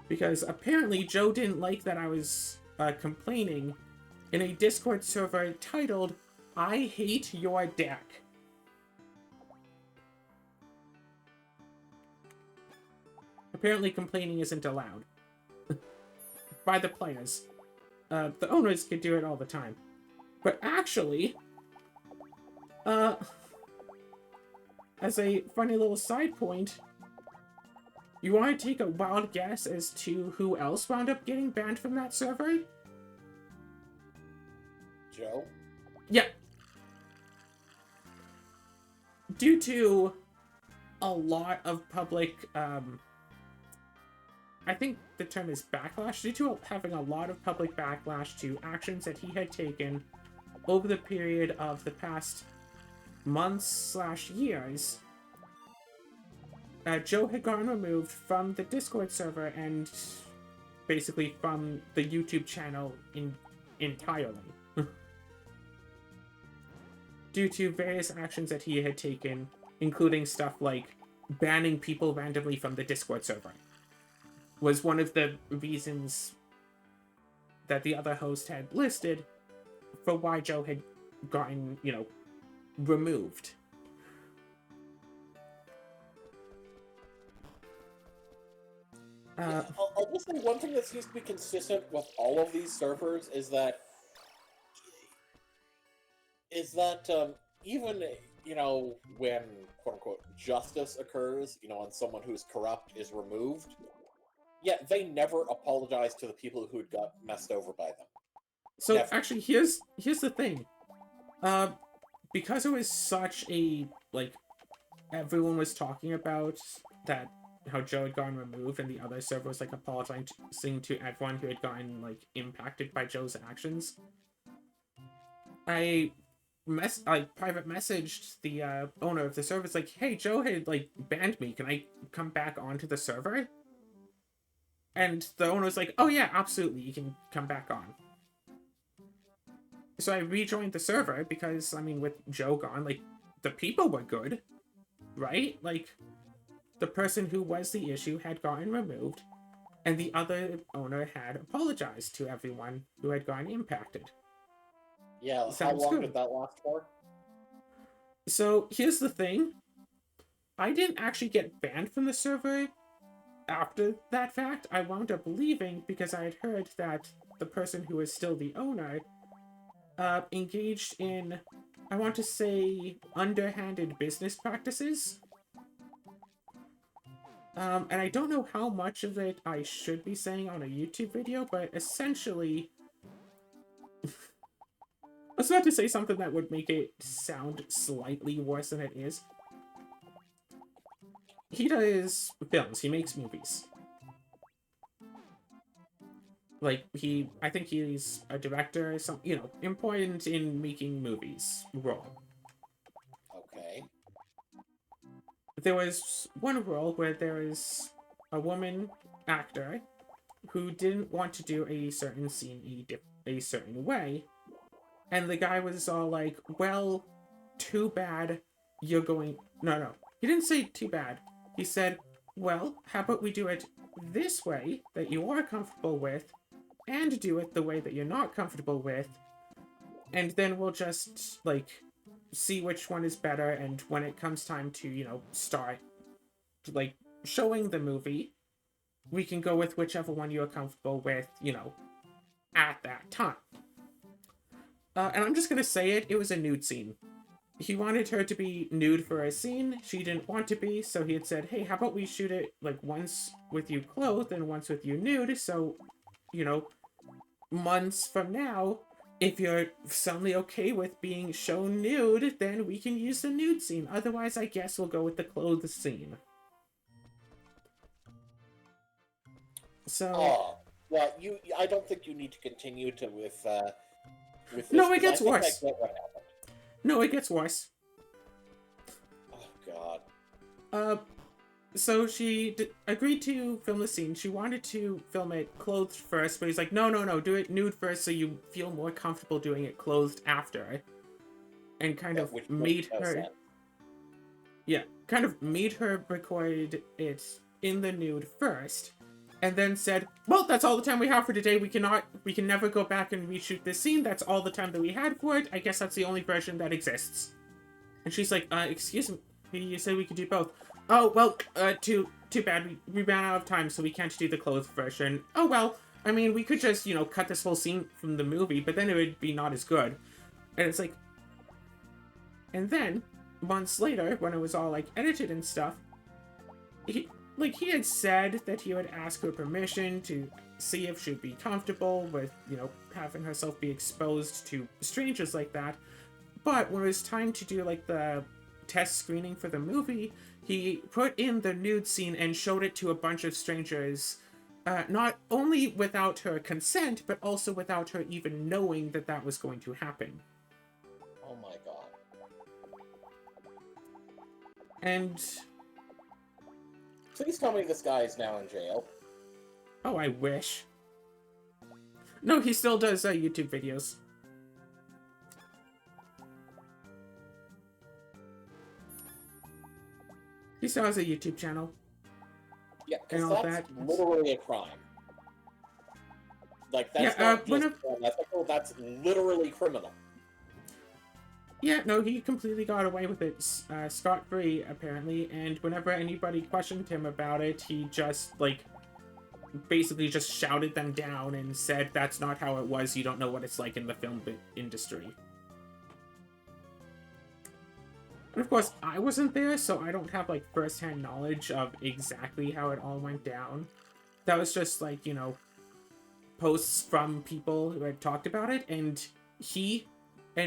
Because apparently Joe didn't like that I was complaining in a Discord server titled, "I hate your deck." Apparently complaining isn't allowed. By the players. The owners could do it all the time. But actually, as a funny little side point, you want to take a wild guess as to who else wound up getting banned from that server? Joe? Yeah. Due to a lot of public, I think the term is backlash, due to having a lot of public backlash to actions that he had taken over the period of the past months/years, Joe had gotten removed from the Discord server and basically from the YouTube channel entirely. Due to various actions that he had taken, including stuff like banning people randomly from the Discord server, was one of the reasons that the other host had listed for why Joe had gotten, removed. I'll just say one thing that seems to be consistent with all of these servers is that even when quote unquote justice occurs, when someone who's corrupt is removed, yet they never apologize to the people who had got messed over by them. So Never. actually, here's the thing. Because it was such a, everyone was talking about that, how Joe had gotten removed, and the other server was, apologizing to everyone who had gotten, impacted by Joe's actions. I private messaged the owner of the server. It's like, hey, Joe had, banned me. Can I come back onto the server? And the owner was like, oh yeah, absolutely, you can come back on. So I rejoined the server because, with Joe gone, the people were good, right? The person who was the issue had gotten removed, and the other owner had apologized to everyone who had gotten impacted. Yeah, Sounds how long good. did that last for? So here's the thing. I didn't actually get banned from the server after that fact. I wound up leaving because I had heard that the person who is still the owner engaged in, I want to say, underhanded business practices. And I don't know how much of it I should be saying on a YouTube video, but essentially, I was about to say something that would make it sound slightly worse than it is. He does films, he makes movies. I think he's a director, important in making movies role. Okay. There was one role where there is a woman actor who didn't want to do a certain scene a certain way, and the guy was all like, well, too bad you're going... No. He didn't say too bad. He said, well, how about we do it this way that you are comfortable with, and do it the way that you're not comfortable with, and then we'll just, see which one is better, and when it comes time to, start, showing the movie, we can go with whichever one you're comfortable with, at that time. And I'm just gonna say it was a nude scene. He wanted her to be nude for a scene. She didn't want to be, so he had said, hey, how about we shoot it, once with you clothed and once with you nude, so, months from now, if you're suddenly okay with being shown nude, then we can use the nude scene. Otherwise, I guess we'll go with the clothed scene. So... well, I don't think you need to continue with this. No, it gets worse. I get what happened. No, it gets worse. Oh, God. So she agreed to film the scene. She wanted to film it clothed first, but he's like, no, no, no, do it nude first so you feel more comfortable doing it clothed after. And kind Yeah, of which makes made no her, sense. yeah, kind of made her record it in the nude first. And then said, well, that's all the time we have for today. We can never go back and reshoot this scene. That's all the time that we had for it. I guess that's the only version that exists. And she's like, excuse me, you said we could do both. Oh, well, too bad. We ran out of time, so we can't do the clothed version. Oh, well, I mean, we could just, cut this whole scene from the movie, but then it would be not as good. And it's like, and then, months later, when it was all, like, edited and stuff, he had said that he would ask her permission to see if she'd be comfortable with, having herself be exposed to strangers like that. But when it was time to do, like, the test screening for the movie, he put in the nude scene and showed it to a bunch of strangers, not only without her consent, but also without her even knowing that that was going to happen. Oh my god. And, Please tell me this guy is now in jail. oh, I wish. No, he still does YouTube videos. He still has a YouTube channel. Yeah, And because all that's that. literally a crime. Like, that's Yeah, not just unethical, that's literally criminal. Yeah, no, he completely got away with it scot-free, apparently, and whenever anybody questioned him about it, he just, like, basically just shouted them down and said, that's not how it was, you don't know what it's like in the film industry. And of course, I wasn't there, so I don't have, like, first-hand knowledge of exactly how it all went down. That was just, like, posts from people who had talked about it, and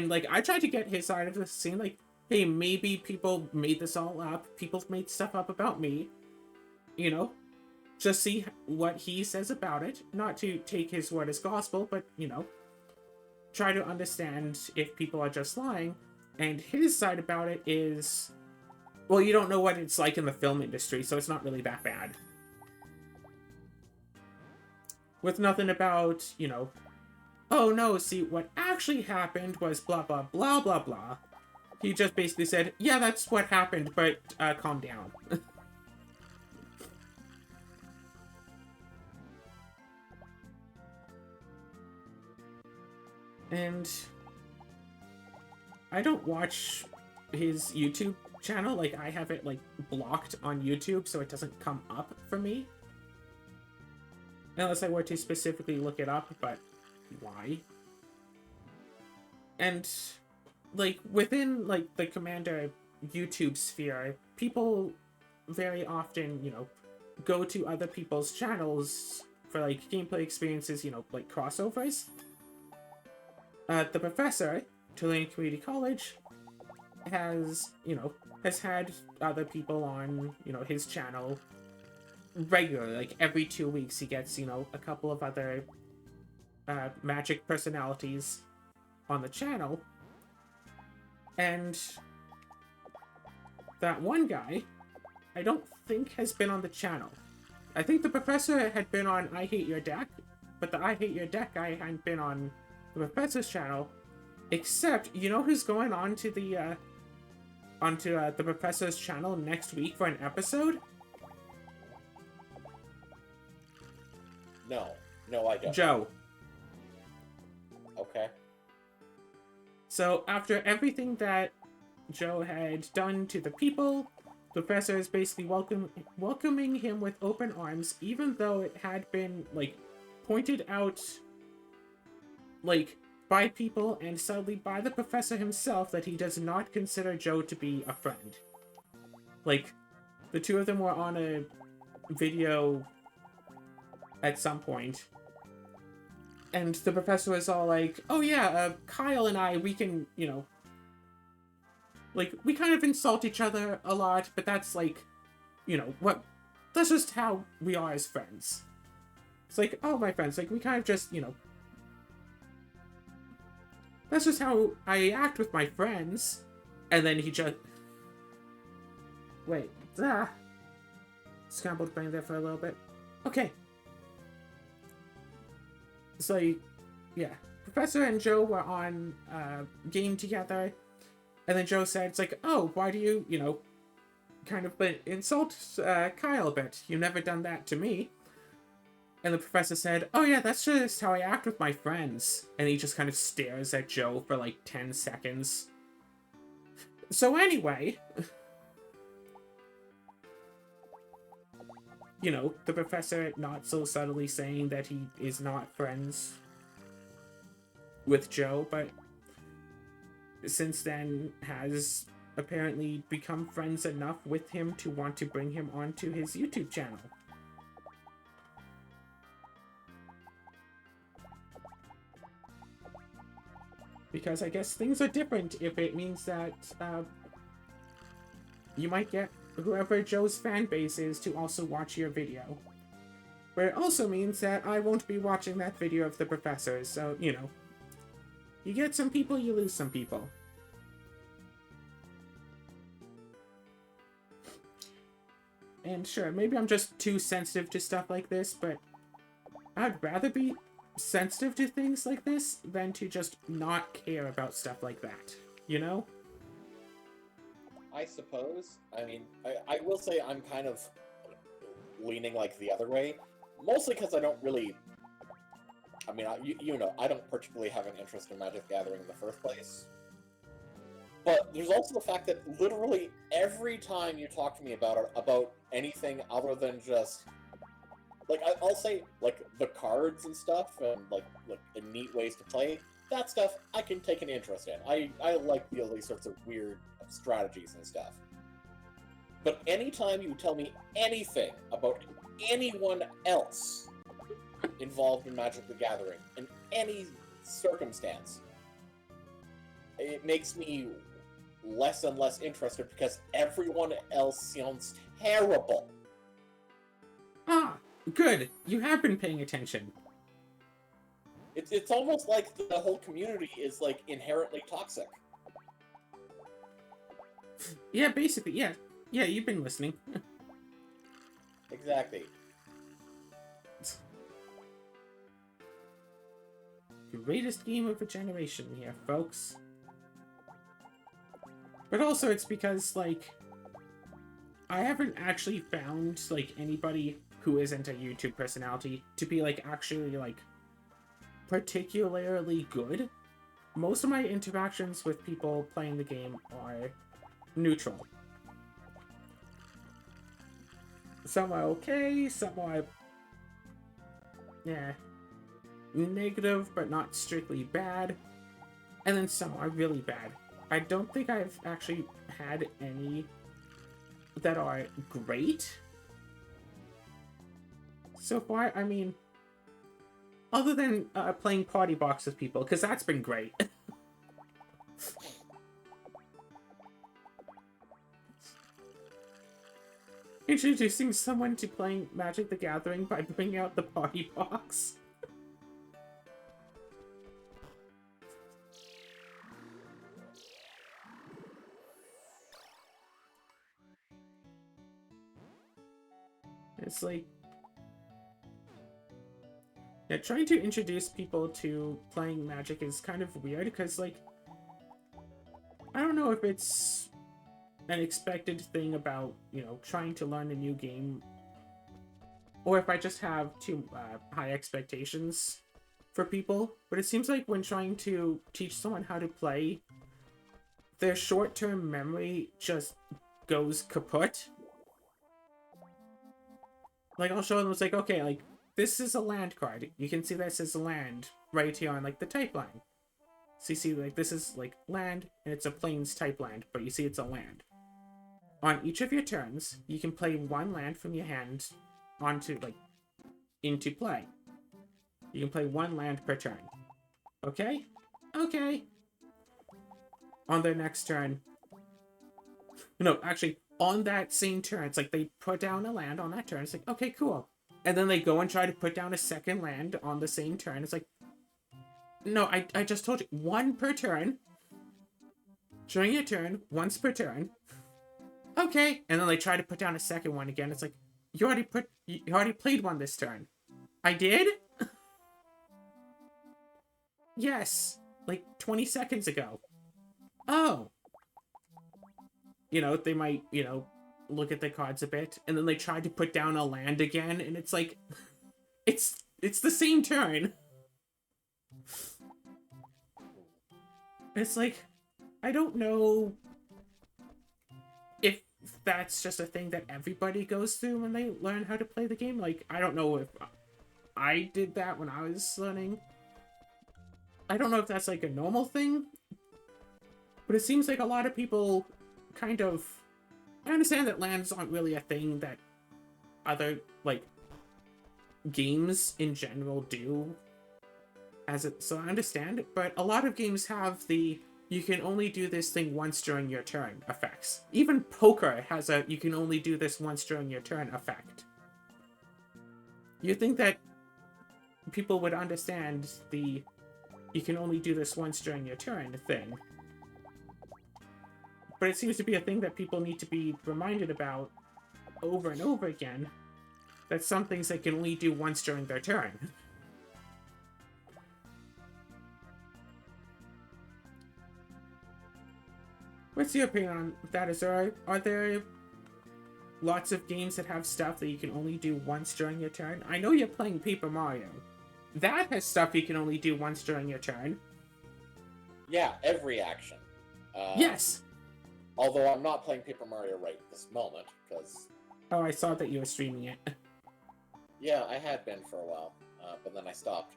like, I tried to get his side of the scene, like, hey, maybe people made this all up, people made stuff up about me, just see what he says about it, not to take his word as gospel, but, try to understand if people are just lying. And his side about it is, well, you don't know what it's like in the film industry, so it's not really that bad. With nothing about, oh no, see, what actually happened was blah, blah, blah, blah, blah. He just basically said, yeah, that's what happened, but calm down. And I don't watch his YouTube channel. Like, I have it, like, blocked on YouTube so it doesn't come up for me. Unless I were to specifically look it up, but why? And, like, within, like, the Commander YouTube sphere, people very often, go to other people's channels for, like, gameplay experiences, like, crossovers. The professor, Tulane Community College, has had other people on, his channel regularly. Like, every 2 weeks he gets, a couple of other magic personalities on the channel. And that one guy, I don't think has been on the channel. I think the professor had been on I Hate Your Deck, but the I Hate Your Deck guy hadn't been on the professor's channel. Except, who's going on to the the professor's channel next week for an episode? No, I don't. Joe. Okay. So after everything that Joe had done to the people, the professor is basically welcoming him with open arms, even though it had been, like, pointed out, like, by people and sadly by the professor himself that he does not consider Joe to be a friend. Like, the two of them were on a video at some point, and the professor was all like, oh yeah, Kyle and I, we can, like, we kind of insult each other a lot, but that's, like, that's just how we are as friends. It's like, oh, my friends, like, we kind of just, that's just how I act with my friends. And then he just... Wait. scrambled brain there for a little bit. Okay. So, yeah. Professor and Joe were on game together. And then Joe said, it's like, oh, why do you, kind of insult Kyle a bit? You've never done that to me. And the professor said, oh yeah, that's just how I act with my friends. And he just kind of stares at Joe for like 10 seconds. So anyway, the professor not so subtly saying that he is not friends with Joe, but since then has apparently become friends enough with him to want to bring him onto his YouTube channel. Because I guess things are different if it means that you might get whoever Joe's fan base is to also watch your video. But it also means that I won't be watching that video of the professor, so, you get some people, you lose some people. And sure, maybe I'm just too sensitive to stuff like this, but I'd rather be sensitive to things like this than to just not care about stuff like that, I suppose. I mean, I will say I'm kind of leaning like the other way, mostly because I don't really... I mean, I don't particularly have an interest in Magic the Gathering in the first place. But there's also the fact that literally every time you talk to me about anything other than just... Like, I'll say, like, the cards and stuff, and, like neat ways to play, that stuff I can take an interest in. I like these sorts of weird strategies and stuff. But anytime you tell me anything about anyone else involved in Magic the Gathering, in any circumstance, it makes me less and less interested because everyone else sounds terrible. Ah, good. You have been paying attention. It's almost like the whole community is, like, inherently toxic. Yeah, basically, yeah. Yeah, you've been listening. Exactly. Greatest game of a generation here, folks. But also it's because, like, I haven't actually found, like, anybody who isn't a YouTube personality to be, like, actually, like, particularly good. Most of my interactions with people playing the game are neutral. Some are okay, some are... yeah. Negative, but not strictly bad. And then some are really bad. I don't think I've actually had any that are great so far. I mean, other than playing Party Box with people, because that's been great. Introducing someone to playing Magic the Gathering by bringing out the Party Box. It's like... yeah, trying to introduce people to playing Magic is kind of weird, because, like, I don't know if it's an expected thing about, trying to learn a new game, or if I just have too high expectations for people, but it seems like when trying to teach someone how to play, their short-term memory just goes kaput. Like, I'll show them, it's like, okay, like, this is a land card. You can see this as a land right here on, like, the type line. So you see, like, this is, like, land, and it's a plains type land, but you see it's a land. On each of your turns, you can play one land from your hand onto, like, into play. You can play one land per turn. Okay? Okay. On their next turn... no, actually, on that same turn, it's like they put down a land on that turn. It's like, okay, cool. And then they go and try to put down a second land on the same turn. It's like, no, I just told you, one per turn. During your turn, once per turn. Okay. And then they try to put down a second one again. It's like, You already played one this turn. I did? Yes. Like 20 seconds ago. Oh. They might, look at the cards a bit, and then they try to put down a land again, and it's like, it's the same turn. It's like, I don't know if that's just a thing that everybody goes through when they learn how to play the game. Like, I don't know if I did that when I was learning. I don't know if that's like a normal thing, but it seems like a lot of people kind of... I understand that lands aren't really a thing that other, like, games in general do, so I understand it, but a lot of games have the you can only do this thing once during your turn effects. Even poker has a you can only do this once during your turn effect. You think that people would understand the you can only do this once during your turn thing. But it seems to be a thing that people need to be reminded about over and over again. That some things they can only do once during their turn. What's your opinion on that? Are there lots of games that have stuff that you can only do once during your turn? I know you're playing Paper Mario. That has stuff you can only do once during your turn. Yeah, every action. Yes. Although I'm not playing Paper Mario right this moment, because... Oh, I saw that you were streaming it. Yeah, I had been for a while, but then I stopped.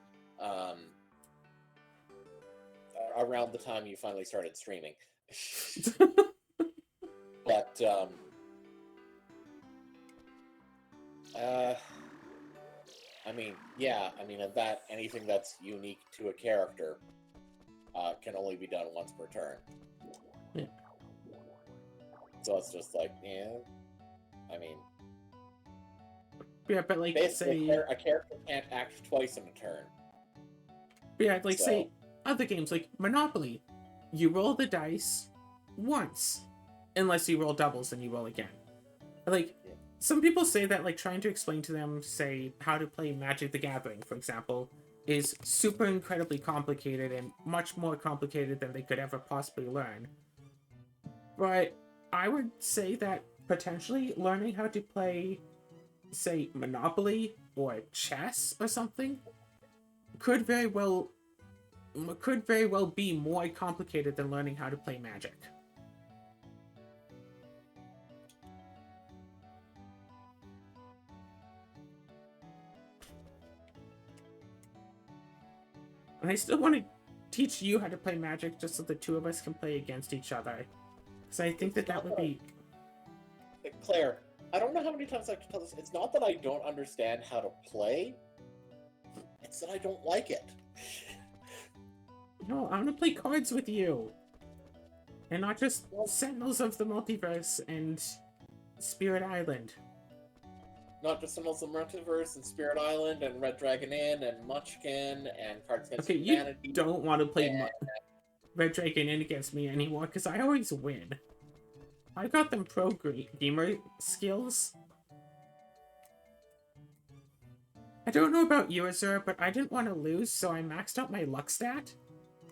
Around the time you finally started streaming. But, I mean, yeah, anything that's unique to a character can only be done once per turn. Yeah. So it's just like, yeah, I mean... Yeah, but like, basically, say... a character can't act twice in a turn. Yeah, like, say, other games, like Monopoly. You roll the dice once. Unless you roll doubles, and you roll again. Like, yeah. Some people say that, like, trying to explain to them, say, how to play Magic the Gathering, for example, is super incredibly complicated and much more complicated than they could ever possibly learn. But I would say that potentially learning how to play, say, Monopoly or chess or something could very well be more complicated than learning how to play Magic. And I still want to teach you how to play Magic just so the two of us can play against each other. Because I think that would be... Claire, I don't know how many times I have to tell this. It's not that I don't understand how to play. It's that I don't like it. No, I want to play cards with you. And not just Sentinels of the Multiverse and Spirit Island. Not just Sentinels of the Multiverse and Spirit Island and Red Dragon Inn and Munchkin and Cards Against Humanity. You don't want to play Red Dragon Inn against me anymore, because I always win. I got them pro gamer skills. I don't know about you, Azura, but I didn't want to lose, so I maxed out my luck stat.